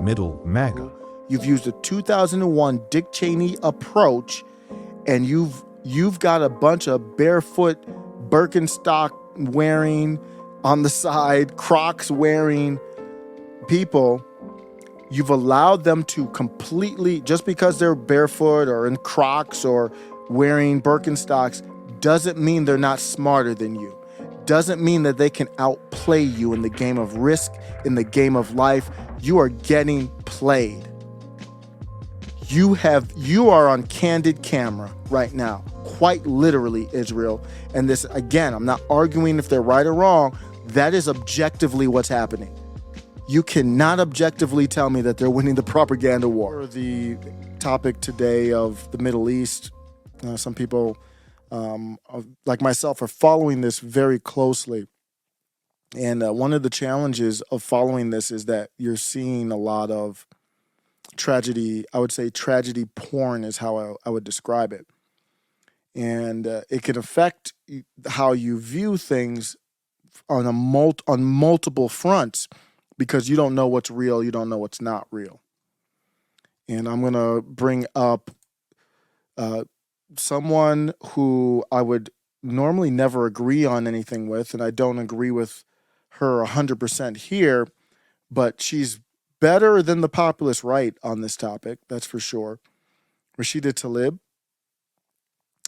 Middle MAGA. You've used a 2001 Dick Cheney approach, and you've got a bunch of barefoot Birkenstock wearing, on the side, Crocs wearing people. You've allowed them to completely, just because they're barefoot or in Crocs or wearing Birkenstocks, doesn't mean they're not smarter than you. Doesn't mean that they can outplay you in the game of risk, in the game of life. You are getting played. You are on candid camera right now, quite literally, Israel. And this, again, I'm not arguing if they're right or wrong. That is objectively what's happening. You cannot objectively tell me that they're winning the propaganda war. The topic today of the Middle East, some people like myself are following this very closely. And one of the challenges of following this is that you're seeing a lot of tragedy. I would say tragedy porn is how I would describe it. And it can affect how you view things on multiple fronts, because you don't know what's real, you don't know what's not real. And I'm going to bring up someone who I would normally never agree on anything with, and I don't agree with her 100% here, but she's better than the populist right on this topic, that's for sure. Rashida Tlaib,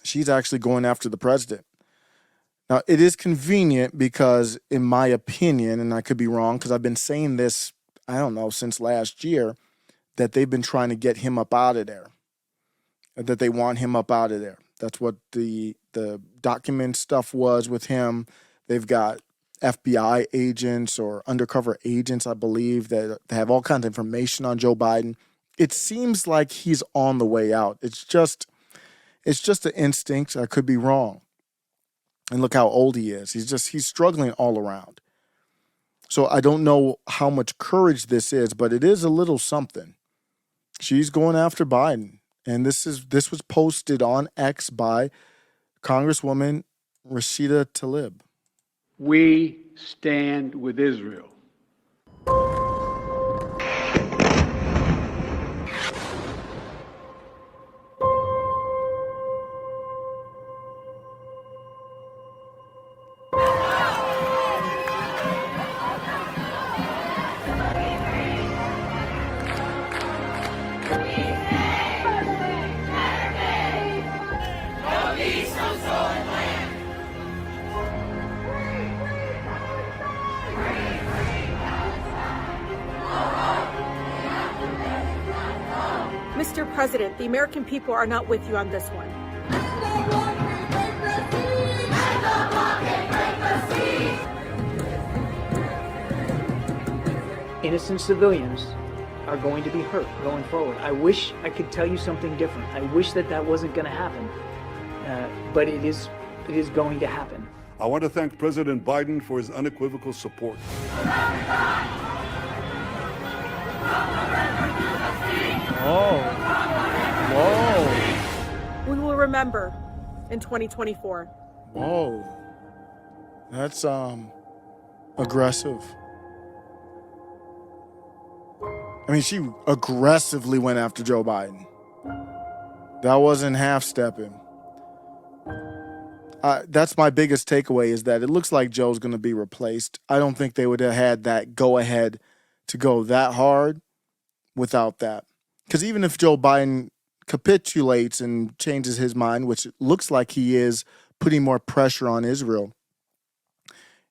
she's actually going after the president. Now, it is convenient because, in my opinion, and I could be wrong because I've been saying this, I don't know, since last year, that they've been trying to get him up out of there, that they want him up out of there. That's what the document stuff was with him. They've got FBI agents or undercover agents, I believe, that have all kinds of information on Joe Biden. It seems like he's on the way out. It's just an instinct. I could be wrong. And look how old he is. He's struggling all around. So I don't know how much courage this is, but it is a little something. She's going after Biden. And this was posted on X by Congresswoman Rashida Tlaib. We stand with Israel. Mr. President, the American people are not with you on this one. Innocent civilians are going to be hurt going forward. I wish I could tell you something different. I wish that wasn't going to happen, but it is going to happen. I want to thank President Biden for his unequivocal support. Oh. Whoa. We will remember in 2024. Whoa. That's aggressive. I mean, she aggressively went after Joe Biden. That wasn't half-stepping. That's my biggest takeaway, is that it looks like Joe's going to be replaced. I don't think they would have had that go-ahead to go that hard without that. Because even if Joe Biden capitulates and changes his mind, which it looks like he is putting more pressure on Israel,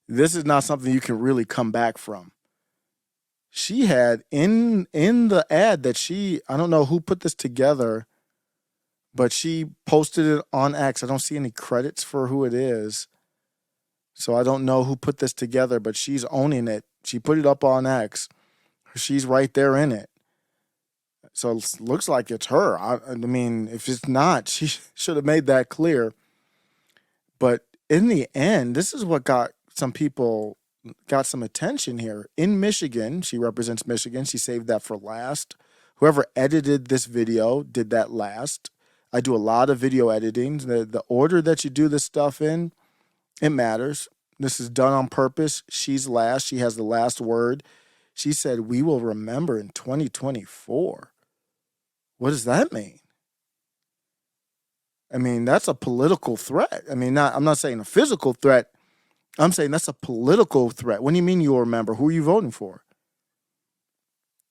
this is not something you can really come back from. She had in the ad that I don't know who put this together, but she posted it on X. I don't see any credits for who it is, so I don't know who put this together, but she's owning it. She put it up on X. She's right there in it. So it looks like it's her. I mean, if it's not, she should have made that clear. But in the end, this is what got some attention here. In Michigan, she represents Michigan. She saved that for last. Whoever edited this video did that last. I do a lot of video editing. The order that you do this stuff in, it matters. This is done on purpose. She's last. She has the last word. She said, we will remember in 2024. What does that mean? I mean, that's a political threat. I mean, I'm not saying a physical threat. I'm saying that's a political threat. What do you mean you'll remember? Who are you voting for?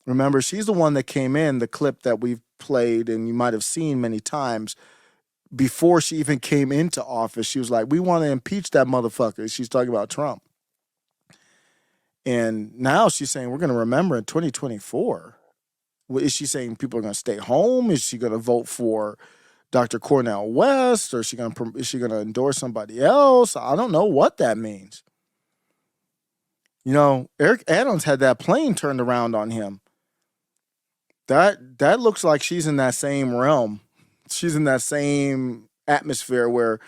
Remember, she's the one that came in, the clip that we've played and you might have seen many times. Before she even came into office, she was like, we want to impeach that motherfucker. She's talking about Trump. And now she's saying we're going to remember in 2024. Is she saying people are going to stay home? Is she going to vote for Dr. Cornel West? Or is she going to endorse somebody else? I don't know what that means. You know, Eric Adams had that plane turned around on him. That looks like she's in that same realm. She's in that same atmosphere where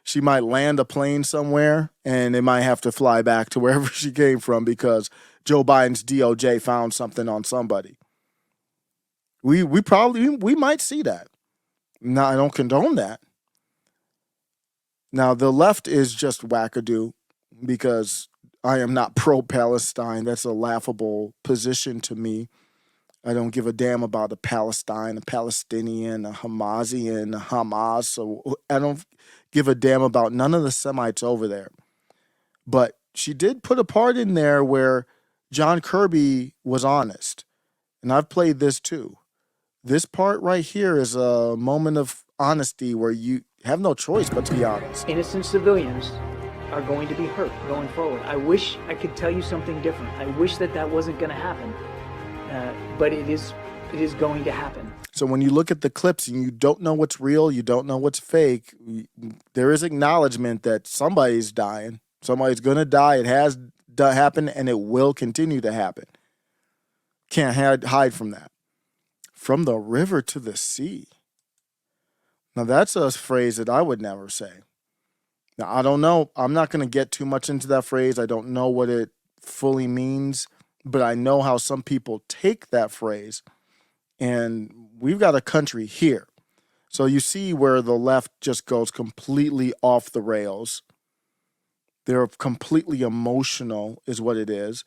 she might land a plane somewhere and it might have to fly back to wherever she came from because Joe Biden's DOJ found something on somebody. We might see that. Now, I don't condone that. Now, the left is just wackadoo because I am not pro-Palestine. That's a laughable position to me. I don't give a damn about a Palestine, a Palestinian, a Hamasian, a Hamas. So I don't give a damn about none of the Semites over there. But she did put a part in there where John Kirby was honest. And I've played this too. This part right here is a moment of honesty where you have no choice but to be honest. Innocent civilians are going to be hurt going forward. I wish I could tell you something different. I wish that wasn't going to happen. But it is going to happen. So when you look at the clips and you don't know what's real, you don't know what's fake, there is acknowledgement that somebody's dying. Somebody's going to die. It has happened and it will continue to happen. Can't hide from that. From the river to the sea. Now that's a phrase that I would never say. Now I don't know. I'm not going to get too much into that phrase. I don't know what it fully means. But I know how some people take that phrase, and we've got a country here. So you see where the left just goes completely off the rails. They're completely emotional is what it is.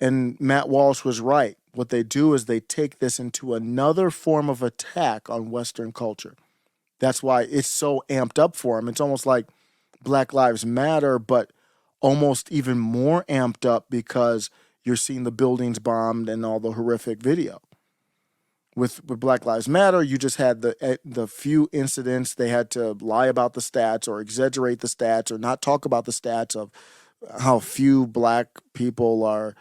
And Matt Walsh was right. What they do is they take this into another form of attack on Western culture. That's why it's so amped up for them. It's almost like Black Lives Matter, but almost even more amped up because you're seeing the buildings bombed and all the horrific video. With Black Lives Matter, you just had the few incidents. They had to lie about the stats or exaggerate the stats or not talk about the stats of how few black people are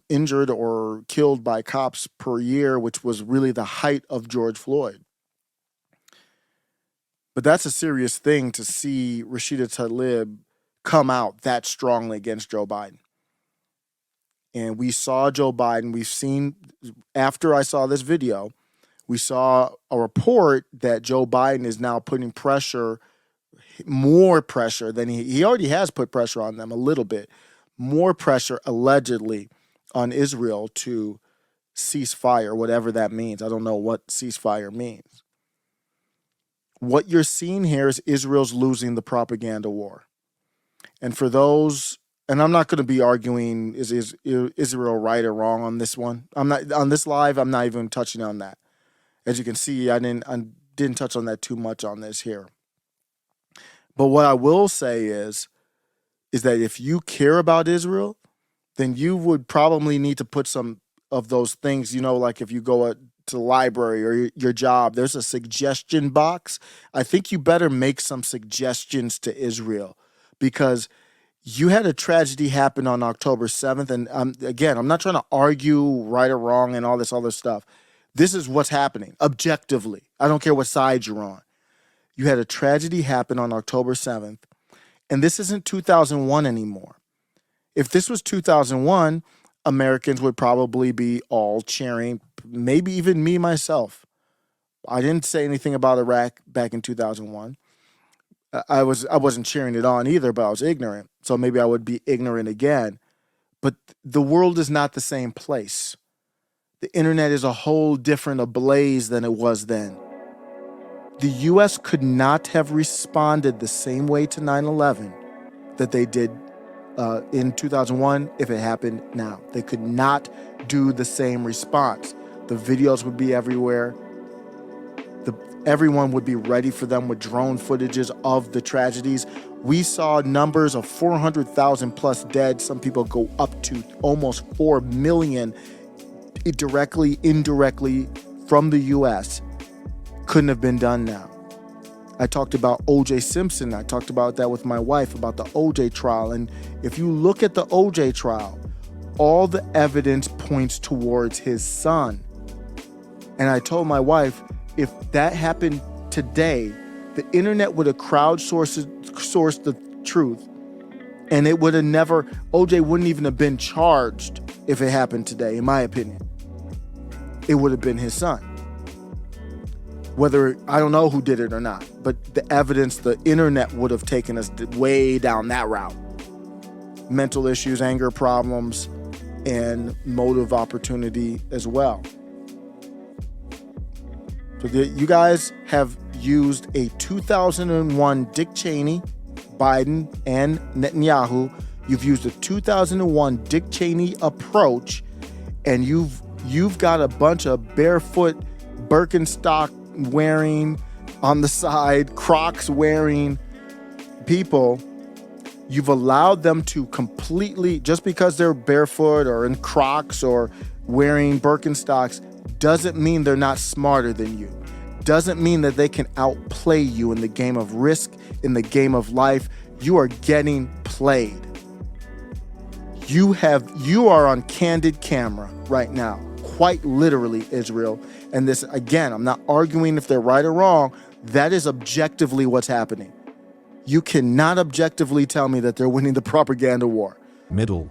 injured or killed by cops per year, which was really the height of George Floyd. But that's a serious thing to see Rashida Tlaib come out that strongly against Joe Biden. And we saw Joe Biden, we've seen, after I saw this video, we saw a report that Joe Biden is now putting pressure, more pressure than he already has put pressure on them a little bit, more pressure allegedly on Israel to cease fire, whatever that means. I don't know what ceasefire means. What you're seeing here is Israel's losing the propaganda war. And for those, and I'm not going to be arguing is Israel right or wrong on this one. I'm not on this live. I'm not even touching on that. As you can see, I didn't touch on that too much on this here. But what I will say is that if you care about Israel, then you would probably need to put some of those things, like if you go to the library or your job, there's a suggestion box. I think you better make some suggestions to Israel because you had a tragedy happen on October 7th. And again, I'm not trying to argue right or wrong and all this other stuff. This is what's happening objectively. I don't care what side you're on. You had a tragedy happen on October 7th, and this isn't 2001 anymore. If this was 2001, Americans would probably be all cheering, maybe even me myself. I didn't say anything about Iraq back in 2001. I wasn't cheering it on either, but I was ignorant. So maybe I would be ignorant again. But the world is not the same place. The internet is a whole different ablaze than it was then. The U.S. could not have responded the same way to 9/11 that they did in 2001 if it happened now. They could not do the same response. The videos would be everywhere. Everyone would be ready for them with drone footages of the tragedies. We saw numbers of 400,000 plus dead. Some people go up to almost 4 million directly, indirectly from the U.S. Couldn't have been done now. I talked about O.J. Simpson. I talked about that with my wife, about the O.J. trial. And if you look at the O.J. trial, all the evidence points towards his son. And I told my wife, if that happened today, the internet would have crowdsourced the truth, and it would have never, OJ wouldn't even have been charged if it happened today, in my opinion. It would have been his son. Whether, I don't know who did it or not, but the evidence, the internet would have taken us way down that route. Mental issues, anger problems, and motive opportunity as well. So you guys have used a 2001 Dick Cheney, Biden, and Netanyahu. You've used a 2001 Dick Cheney approach, and you've got a bunch of barefoot Birkenstock wearing, on the side, Crocs wearing people. You've allowed them to completely, just because they're barefoot or in Crocs or wearing Birkenstocks, doesn't mean they're not smarter than you. Doesn't mean that they can outplay you in the game of risk, in the game of life. You are getting played. You are on candid camera right now, quite literally, Israel. And this, again, I'm not arguing if they're right or wrong. That is objectively what's happening. You cannot objectively tell me that they're winning the propaganda war. 𝕏MAGA